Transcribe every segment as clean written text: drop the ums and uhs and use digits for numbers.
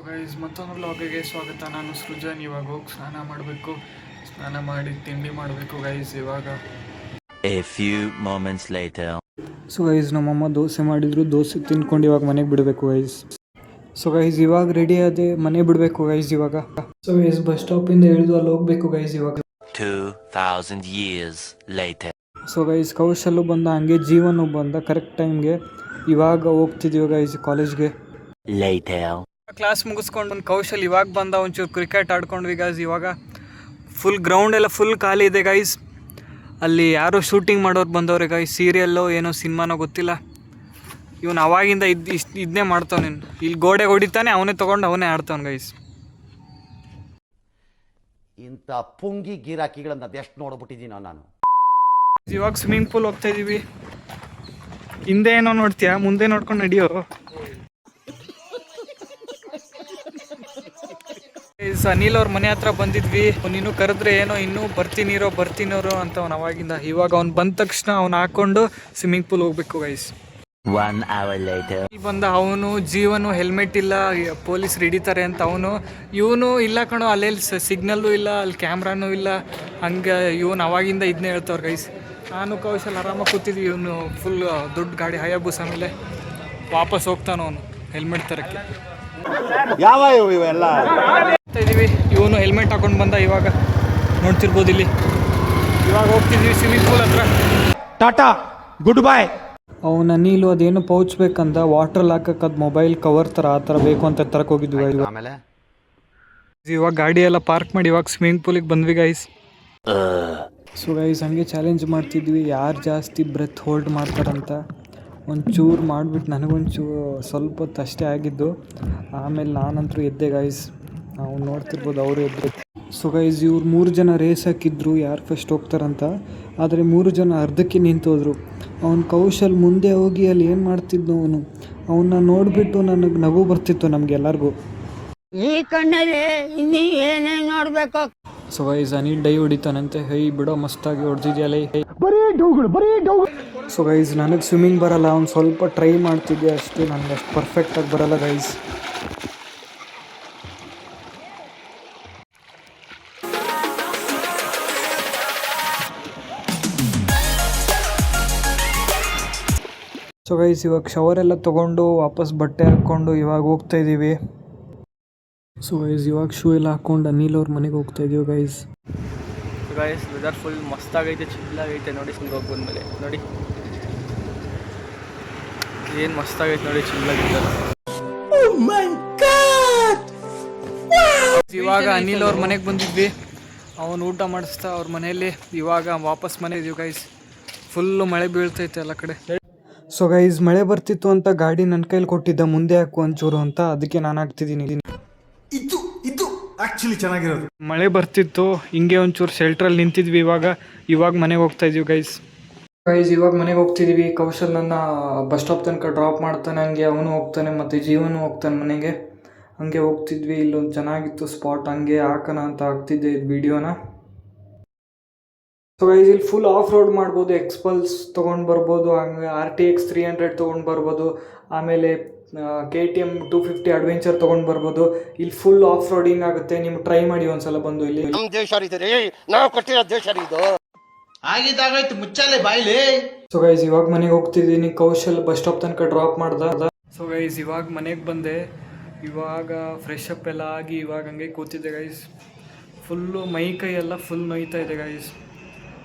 Guys ಮತ್ತೊಂದು ವ್ಲಾಗಿಗೆ ಸ್ವಾಗತ. ನಾನು ಸೃಜನ್. ಇವಾಗ ಹೋಗಿ ಸ್ನಾನ ಮಾಡಬೇಕು. ಸ್ನಾನ ಮಾಡಿ ತಿಂಡಿ ಮಾಡಬೇಕು ಗೈಸ್ ಇವಾಗ. A few moments later. So guys ನಮ್ಮಮ್ಮ ದೋಸೆ ಮಾಡಿದ್ರು. ದೋಸೆ ತಿನ್ಕೊಂಡು ಇವಾಗ ಮನೆಗೆ ಬಿಡಬೇಕು ಗೈಸ್. ಸೊ ಗೈಸ್ ಇವಾಗ ರೆಡಿ ಆದೆ, ಮನೆ ಬಿಡಬೇಕು ಗೈಸ್ ಇವಾಗ. ಸೊ ಗೈಸ್ ಬಸ್ ಸ್ಟಾಪಿಂದ ಇಳಿದು ಅಲ್ಲಿ ಹೋಗ್ಬೇಕು ಗೈಸ್ ಇವಾಗ. 2000 years later. ಸೊ ಗೈಸ್ ಕೌಶಲ್ಲು ಬಂದ, ಹಂಗೆ ಜೀವನು ಬಂದ ಕರೆಕ್ಟ್ ಟೈಮ್ಗೆ. ಇವಾಗ ಹೋಗ್ತಿದ್ದೀವಿ ಗೈಸ್ ಕಾಲೇಜ್ಗೆ. Later. ಕ್ಲಾಸ್ ಮುಗಿಸ್ಕೊಂಡು ಒಂದು ಕೌಶಲ್ ಇವಾಗ ಬಂದ. ಒಂಚೂರು ಕ್ರಿಕೆಟ್ ಆಡ್ಕೊಂಡ್ವಿ ಗೈಸ್. ಇವಾಗ ಫುಲ್ ಗ್ರೌಂಡ್ ಎಲ್ಲ ಫುಲ್ ಖಾಲಿ ಇದೆ ಗೈಸ್. ಅಲ್ಲಿ ಯಾರೋ ಶೂಟಿಂಗ್ ಮಾಡೋರು ಬಂದವ್ರೆ ಗೈಸ್. ಸೀರಿಯಲ್ಲೋ ಏನೋ ಸಿನಿಮಾನೋ ಗೊತ್ತಿಲ್ಲ. ಇವನು ಅವಾಗಿಂದ ಇದನ್ನೇ ಮಾಡ್ತಾನೆ. ಇಲ್ಲಿ ಗೋಡೆ ಹೊಡಿತಾನೆ, ಅವನೇ ತೊಗೊಂಡು ಅವನೇ ಆಡ್ತಾನೆ ಗೈಸ್. ಇಂಥ ಪುಂಗಿ ಗಿರಾಕಿಗಳನ್ನ ಅದೆಷ್ಟು ನೋಡ್ಬಿಟ್ಟಿದ್ದೀನೋ ನಾನು. ಇವಾಗ ಸ್ವಿಮ್ಮಿಂಗ್ ಪೂಲ್ ಹೋಗ್ತಾ ಇದೀವಿ. ಹಿಂದೆ ಏನೋ ನೋಡ್ತೀಯಾ, ಮುಂದೆ ನೋಡ್ಕೊಂಡು ನಡಿಯೋ. ಅನಿಲ್ ಅವ್ರ ಮನೆ ಹತ್ರ ಬಂದಿದ್ವಿ. ನೀನು ಕರೆದ್ರೆ ಏನೋ ಇನ್ನೂ ಬರ್ತೀನಿರೋ ಅಂತ ಅವ್ನು ಅವಾಗಿಂದ. ಇವಾಗ ಅವ್ನು ಬಂದ ತಕ್ಷಣ ಅವ್ನು ಹಾಕೊಂಡು ಸ್ವಿಮ್ಮಿಂಗ್ ಪೂಲ್ ಹೋಗ್ಬೇಕು ಗೈಸ್. 1 hour later. ಬಂದ ಅವನು ಜೀವನು ಹೆಲ್ಮೆಟ್ ಇಲ್ಲ, ಪೊಲೀಸ್ ಹಿಡಿತಾರೆ ಅಂತ ಅವನು. ಇವನು ಇಲ್ಲ ಕಣೋ, ಅಲ್ಲೆಲ್ಲಿ ಸಿಗ್ನಲ್ಲು ಇಲ್ಲ, ಅಲ್ಲಿ ಕ್ಯಾಮ್ರಾನೂ ಇಲ್ಲ. ಹಂಗೆ ಇವನು ಅವಾಗಿಂದ ಇದನ್ನೇ ಹೇಳ್ತವ್ರು ಗೈಸ್. ನಾನು ಕೌಶಲ್ ಆರಾಮಾಗಿ ಕೂತಿದ್ವಿ. ಇವನು ಫುಲ್ ದೊಡ್ಡ ಗಾಡಿ ಹಯಾಬೂಸ ಮೇಲೆ ವಾಪಸ್ ಹೋಗ್ತಾನ ಅವನು ಹೆಲ್ಮೆಟ್ ತರಕ್ಕೆ. ಯಾವ ಇವೆಲ್ಲ ಇದೀವಿ. ಇವನು ಹೆಲ್ಮೆಟ್ ಹಾಕೊಂಡು ಬಂದ. ಇವಾಗ ನೋಡ್ತಿರ್ಬೋದು ಇಲ್ಲಿ. ಇವಾಗ ಹೋಗ್ತಿದ್ವಿ ಸ್ವಿಮ್ಮಿಂಗ್ ಪೂಲ್ ಹತ್ರ. Tata good bye. ಅವನ ನೀಲು ಅದೇನು ಪೌಚ್ ಬೇಕಂದ, ವಾಟ್ರಲ್ಲಿ ಹಾಕಕ್ಕೆ ಅದು ಮೊಬೈಲ್ ಕವರ್ ಥರ ಆ ಥರ ಬೇಕು ಅಂತ ತರಕ್ಕೆ ಹೋಗಿದ್ವಿ. ಆಮೇಲೆ ಇವಾಗ ಗಾಡಿ ಎಲ್ಲ ಪಾರ್ಕ್ ಮಾಡಿ ಇವಾಗ ಸ್ವಿಮ್ಮಿಂಗ್ ಪೂಲಿಗೆ ಬಂದ್ವಿ ಗೈಸ್. ಸೊ ಗೈಸ್ ಹಂಗೆ ಚಾಲೆಂಜ್ ಮಾಡ್ತಿದ್ವಿ, ಯಾರು ಜಾಸ್ತಿ ಬ್ರೆತ್ ಹೋಲ್ಡ್ ಮಾಡ್ತಾರಂತ. ಒಂಚೂರು ಮಾಡಿಬಿಟ್ಟು ನನಗೊಂಚೂರು ಸ್ವಲ್ಪ ಹೊತ್ತು ಅಷ್ಟೇ ಆಗಿದ್ದು. ಆಮೇಲೆ ನಾನಂತರೂ ಎದ್ದೆ ಗೈಸ್. ನಾವು ನೋಡ್ತಿರ್ಬೋದು ಅವರು ಎದ್ದರು. ಸೊ ಗೈಸ್ ಇವ್ರು 3 ಜನ ರೇಸ್ ಹಾಕಿದ್ರು ಯಾರು ಫಸ್ಟ್ ಹೋಗ್ತಾರಂತ. ಆದರೆ 3 ಜನ ಅರ್ಧಕ್ಕೆ ನಿಂತೋದ್ರು. ಅವನು ಕೌಶಲ್ ಮುಂದೆ ಹೋಗಿ ಅಲ್ಲಿ ಏನು ಮಾಡ್ತಿದ್ನು ಅವನ್ನ ನೋಡಿಬಿಟ್ಟು ನನಗೆ ನಗು ಬರ್ತಿತ್ತು ನಮಗೆಲ್ಲರಿಗೂ. ಈ ಕಣ್ಣಲ್ಲಿ ಇನ್ನೂ ಏನೇನು ನೋಡಬೇಕು. ಸೊ ಗೈಸ್ ಅನಿಲ್ ಡೈ ಹೊಡಿತಾನಂತೆ. ಹೈ ಬಿಡೋ ಮಸ್ತಾಗಿ ಹೊಡೆದಿದ್ಯಲ್ಲ. ಸೊ ಗೈಸ್ ನನಗೆ ಸ್ವಿಮ್ಮಿಂಗ್ ಬರಲ್ಲ, ಅವ್ನು ಸ್ವಲ್ಪ ಟ್ರೈ ಮಾಡ್ತಿದ್ದೆ ಅಷ್ಟೇ. ನನಗೆ ಅಷ್ಟು ಪರ್ಫೆಕ್ಟಾಗಿ ಬರಲ್ಲ ಗೈಸ್. ಸೊ ಗೈಸ್ ಇವಾಗ ಶವರೆಲ್ಲ ತೊಗೊಂಡು ವಾಪಸ್ ಬಟ್ಟೆ ಹಾಕ್ಕೊಂಡು ಇವಾಗ ಹೋಗ್ತಾ ಇದ್ದೀವಿ. ಸೊ ಗೈಸ್ ಇವಾಗ ಶೂ ಎಲ್ಲ ಹಾಕ್ಕೊಂಡು ಅನಿಲ್ ಅವ್ರ ಮನೆಗೆ ಹೋಗ್ತಾ ಇದ್ದೀವಿ ಗೈಸ್. ಗೈಸ್ ವೆದರ್ ಫುಲ್ ಮಸ್ತಾಗೈತೆ, ಚಿಲ್ಲಾಗೈತೆ ನೋಡಿ. ಹಿಂಗೆ ಹೋಗಿ ಬಂದಮೇಲೆ ನೋಡಿ ಏನು ಮಸ್ತಾಗೈತೆ ನೋಡಿ, ಚಿಲ್ಲಾಗೈತೆ. ಇವಾಗ ಅನಿಲ್ ಅವ್ರ ಮನೆಗೆ ಬಂದಿದ್ವಿ. ಅವನು ಊಟ ಮಾಡಿಸ್ತಾ ಅವ್ರ ಮನೆಯಲ್ಲಿ. ಇವಾಗ ವಾಪಸ್ ಮನೆ ಇದೀವಿ ಗೈಸ್. ಫುಲ್ಲು ಮಳೆ ಬೀಳ್ತೈತೆ ಎಲ್ಲ ಕಡೆ. ಸೊ ಗೈಸ್ ಮಳೆ ಬರ್ತಿತ್ತು ಅಂತ ಗಾಡಿ ನನ್ನ ಕೈಲಿ ಕೊಟ್ಟಿದ್ದ, ಮುಂದೆ ಹಾಕು ಒಂಚೂರು ಅಂತ. ಅದಕ್ಕೆ ನಾನು ಹಾಕ್ತಿದ್ದೀನಿ. ಇದು ಆಕ್ಚುಲಿ ಚೆನ್ನಾಗಿರೋದು. ಮಳೆ ಬರ್ತಿತ್ತು, ಹಿಂಗೆ ಒಂಚೂರು ಶೆಲ್ಟ್ರಲ್ಲಿ ನಿಂತಿದ್ವಿ. ಇವಾಗ ಮನೆಗೆ ಹೋಗ್ತಾ ಇದೀವಿ ಗೈಸ್. ಇವಾಗ ಮನೆಗೆ ಹೋಗ್ತಿದ್ದೀವಿ. ಕೌಶಲ್ ನನ್ನ ಬಸ್ ಸ್ಟಾಪ್ ತನಕ ಡ್ರಾಪ್ ಮಾಡ್ತಾನೆ. ಹಂಗೆ ಅವನು ಹೋಗ್ತಾನೆ, ಮತ್ತು ಜೀವನು ಹೋಗ್ತಾನೆ ಮನೆಗೆ. ಹಂಗೆ ಹೋಗ್ತಿದ್ವಿ. ಇಲ್ಲೊಂದು ಚೆನ್ನಾಗಿತ್ತು ಸ್ಪಾಟ್, ಹಂಗೆ ಹಾಕೋಣ ಅಂತ ಹಾಕ್ತಿದ್ದೆ ಇದು ವಿಡಿಯೋನ. ಸೊ ಗೈಸ್ ಇಲ್ಲಿ ಫುಲ್ ಆಫ್ ರೋಡ್ ಮಾಡ್ಬೋದು. ಎಕ್ಸ್ಪಲ್ಸ್ ತೊಗೊಂಡು ಬರ್ಬೋದು, ಹಂಗೆ RTX 300 ತೊಗೊಂಡು ಬರ್ಬೋದು. ಆಮೇಲೆ KTM 250 ಅಡ್ವೆಂಚರ್ ತೊಗೊಂಡು ಬರ್ಬೋದು. ಇಲ್ಲಿ ಫುಲ್ ಆಫ್ ರೋಡಿಂಗ್ ಆಗುತ್ತೆ. ನೀವು ಟ್ರೈ ಮಾಡಿ ಒಂದ್ಸಲ ಬಂದು ಇಲ್ಲಿ. ನಮ್ಮ ದೇಶ ರೀ, ನಾವು ಕೊಟ್ಟಿರೋ ದೇಶ ಇದು. ಆಗಿದ್ದಾಗಾಯ್ತು ಮುಚ್ಚಾಲೆ ಬಾಯ್ಲಿ. ಸೊ ಗೈಸ್ ಇವಾಗ ಮನೆಗೆ ಹೋಗ್ತಿದ್ದೀನಿ. ಕೌಶಲ್ ಬಸ್ ಸ್ಟಾಪ್ ತನಕ ಡ್ರಾಪ್ ಮಾಡ್ದ. ಸೊ ಗೈಸ್ ಇವಾಗ ಮನೆಗೆ ಬಂದೆ. ಇವಾಗ ಫ್ರೆಶ್ ಅಪ್ ಎಲ್ಲ ಆಗಿ ಇವಾಗ ಹಂಗೆ ಕೂತಿದ್ದೆ ಗೈಸ್. ಫುಲ್ಲು ಮೈ ಕೈ ಎಲ್ಲ ಫುಲ್ ನೋಯ್ತಾ ಇದೆ ಗೈಸ್.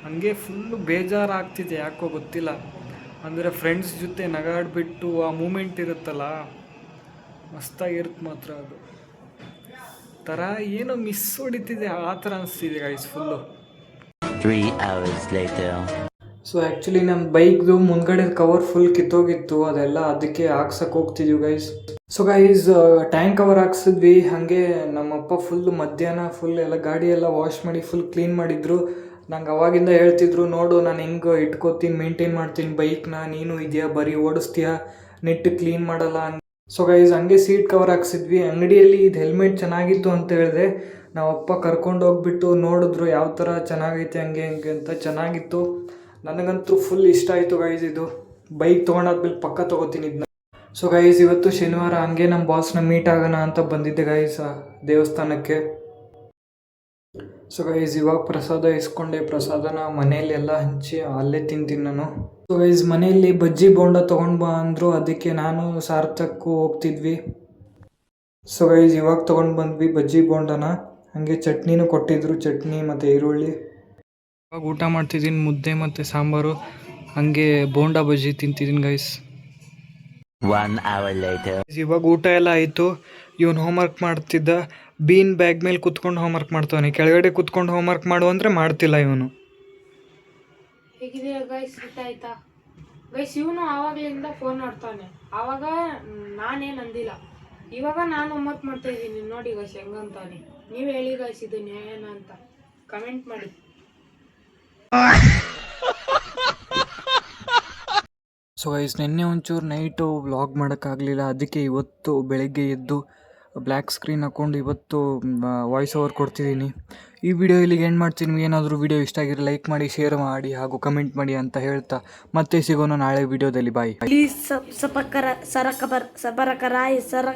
ಹಂಗೆ ಫುಲ್ಲು ಬೇಜಾರಾಗ್ತಿದೆ, ಯಾಕೋ ಗೊತ್ತಿಲ್ಲ. ಅಂದರೆ ಫ್ರೆಂಡ್ಸ್ ಜೊತೆ ನಗಾಡ್ಬಿಟ್ಟು ಆ ಮೂಮೆಂಟ್ ಇರುತ್ತಲ್ಲ, ಮಸ್ತಾಗಿರುತ್ತೆ ಮಾತ್ರ. ಅದು ಥರ ಏನೋ ಮಿಸ್ ಹೊಡಿತಿದೆ ಆ ಥರ ಅನಿಸ್ತಿದೆ guys full. 3 hours later. So actually ನಮ್ಮ ಬೈಕ್ದು ಮುಂದ್ಗಡೆ ಕವರ್ ಫುಲ್ ಕಿತ್ತೋಗಿತ್ತು, ಅದೆಲ್ಲ ಅದಕ್ಕೆ ಹಾಕ್ಸಕ್ಕೆ ಹೋಗ್ತಿದ್ವಿ guys. So guys tank cover ಹಾಕ್ಸಿದ್ವಿ. ಹಾಗೆ ನಮ್ಮಪ್ಪ ಫುಲ್ ಮಧ್ಯಾಹ್ನ ಫುಲ್ ಎಲ್ಲ ಗಾಡಿ ಎಲ್ಲ ವಾಶ್ ಮಾಡಿ ಫುಲ್ ಕ್ಲೀನ್ ಮಾಡಿದ್ರು. ನಂಗೆ ಅವಾಗಿಂದ ಹೇಳ್ತಿದ್ರು, ನೋಡು ನಾನು ಹೆಂಗೆ ಇಟ್ಕೋತೀನಿ, ಮೇಂಟೈನ್ ಮಾಡ್ತೀನಿ ಬೈಕ್ನ, ನೀನು ಇದೆಯಾ ಬರೀ ಓಡಿಸ್ತೀಯಾ, ನೆಟ್ ಕ್ಲೀನ್ ಮಾಡಲ್ಲ. ಸೊ ಗೈಸ್ ಹಂಗೆ ಸೀಟ್ ಕವರ್ ಹಾಕ್ಸಿದ್ವಿ. ಅಂಗಡಿಯಲ್ಲಿ ಇದು ಹೆಲ್ಮೆಟ್ ಚೆನ್ನಾಗಿತ್ತು ಅಂತ ಹೇಳಿದೆ. ನಾವಪ್ಪ ಕರ್ಕೊಂಡು ಹೋಗ್ಬಿಟ್ಟು ನೋಡಿದ್ರು ಯಾವ ಥರ ಚೆನ್ನಾಗೈತೆ ಹಂಗೆ ಅಂತ. ಚೆನ್ನಾಗಿತ್ತು. ನನಗಂತೂ ಫುಲ್ ಇಷ್ಟ ಆಯಿತು ಗೈಸ್. ಇದು ಬೈಕ್ ತೊಗೊಂಡಾದ್ಮೇಲೆ ಪಕ್ಕ ತೊಗೋತೀನಿ ಇದನ್ನ. ಸೊ ಗೈಸ್ ಇವತ್ತು ಶನಿವಾರ, ಹಂಗೆ ನಮ್ಮ ಬಾಸ್ನ ಮೀಟ್ ಆಗೋಣ ಅಂತ ಬಂದಿದ್ದೆ ಗೈಸ್ ದೇವಸ್ಥಾನಕ್ಕೆ. ಸೊ ಗೈಸ್ ಇವಾಗ ಪ್ರಸಾದ ಇಸ್ಕೊಂಡೆ. ಪ್ರಸಾದನ ಮನೇಲಿ ಎಲ್ಲ ಹಂಚಿ ಅಲ್ಲೇ ತಿಂತೀನಿ ನಾನು. ಸೊ ಗೈಸ್ ಮನೆಯಲ್ಲಿ ಬಜ್ಜಿ ಬೋಂಡ ತೊಗೊಂಡು ಬಾ ಅಂದರು, ಅದಕ್ಕೆ ನಾನು ಸಾರ್ಥಕ್ಕೂ ಹೋಗ್ತಿದ್ವಿ. ಸೊ ಗೈಸ್ ಇವಾಗ ತೊಗೊಂಡು ಬಂದ್ವಿ ಬಜ್ಜಿ ಬೋಂಡನ. ಹಾಗೆ ಚಟ್ನಿನೂ ಕೊಟ್ಟಿದ್ರು, ಚಟ್ನಿ ಮತ್ತು ಈರುಳ್ಳಿ. ಇವಾಗ ಊಟ ಮಾಡ್ತಿದ್ದೀನಿ, ಮುದ್ದೆ ಮತ್ತು ಸಾಂಬಾರು, ಹಾಗೆ ಬೋಂಡ ಬಜ್ಜಿ ತಿಂತಿದ್ದೀನಿ ಗೈಸ್. 1 hour later. ಇವಾಗ ಊಟ ಎಲ್ಲ ಆಯಿತು. ಇವನು ಹೋಮ್ವರ್ಕ್ ಮಾಡ್ತಿದ್ದ. ಬೀನ್ ಬ್ಯಾಗ್ ಮೇಲೆ ಕುತ್ಕೊಂಡು ಹೋಮ್ವರ್ಕ್ ಮಾಡ್ತಾನೆ. ಕೆಳಗಡೆ ಕುತ್ಕೊಂಡು ಹೋಮ್ವರ್ಕ್ ಮಾಡು ಅಂದರೆ ಮಾಡ್ತಿಲ್ಲ ಇವನು. ಹೇಗಿದೆಯಾ ಗೈಸ್, ಊಟ ಆಯ್ತಾ ಗೈಸ್? ಇವನು ಆವಾಗಲಿಂದ ಫೋನ್ ನೋಡ್ತಾನೆ. ಆವಾಗ ನಾನೇನು ಅಂದಿಲ್ಲ, ಇವಾಗ ನಾನು ಹೋಮ್ವರ್ಕ್ ಮಾಡ್ತಾ ಇದ್ದೀನಿ ನೋಡಿ ಗೈಸ್ ಹೆಂಗಂತಾನೆ. ನೀವು ಹೇಳಿ ಗೈಸ್ ಇದು ನ್ಯಾಯನ ಅಂತ ಕಮೆಂಟ್ ಮಾಡಿ. ಸೊ ಗೈಸ್ ನಿನ್ನೆ ಒಂಚೂರು ನೈಟು ವ್ಲಾಗ್ ಮಾಡೋಕ್ಕಾಗಲಿಲ್ಲ, ಅದಕ್ಕೆ ಇವತ್ತು ಬೆಳಗ್ಗೆ ಎದ್ದು ಬ್ಲ್ಯಾಕ್ ಸ್ಕ್ರೀನ್ ಹಾಕ್ಕೊಂಡು ಇವತ್ತು ವಾಯ್ಸ್ ಓವರ್ ಕೊಡ್ತಿದ್ದೀನಿ. ಈ ವಿಡಿಯೋ ಇಲ್ಲಿಗೆ ಎಂಡ್ ಮಾಡ್ತೀನಿ. ಏನಾದರೂ ವಿಡಿಯೋ ಇಷ್ಟ ಆಗಿರೋ ಲೈಕ್ ಮಾಡಿ, ಶೇರ್ ಮಾಡಿ ಹಾಗೂ ಕಮೆಂಟ್ ಮಾಡಿ ಅಂತ ಹೇಳ್ತಾ ಮತ್ತೆ ಸಿಗೋಣ ನಾಳೆ ವಿಡಿಯೋದಲ್ಲಿ. ಬಾಯ್. ಪ್ಲೀಸ್ ಸಬಕರ ಸರಕಬರ್ ಸಬರಕರಾಯ್ ಸರ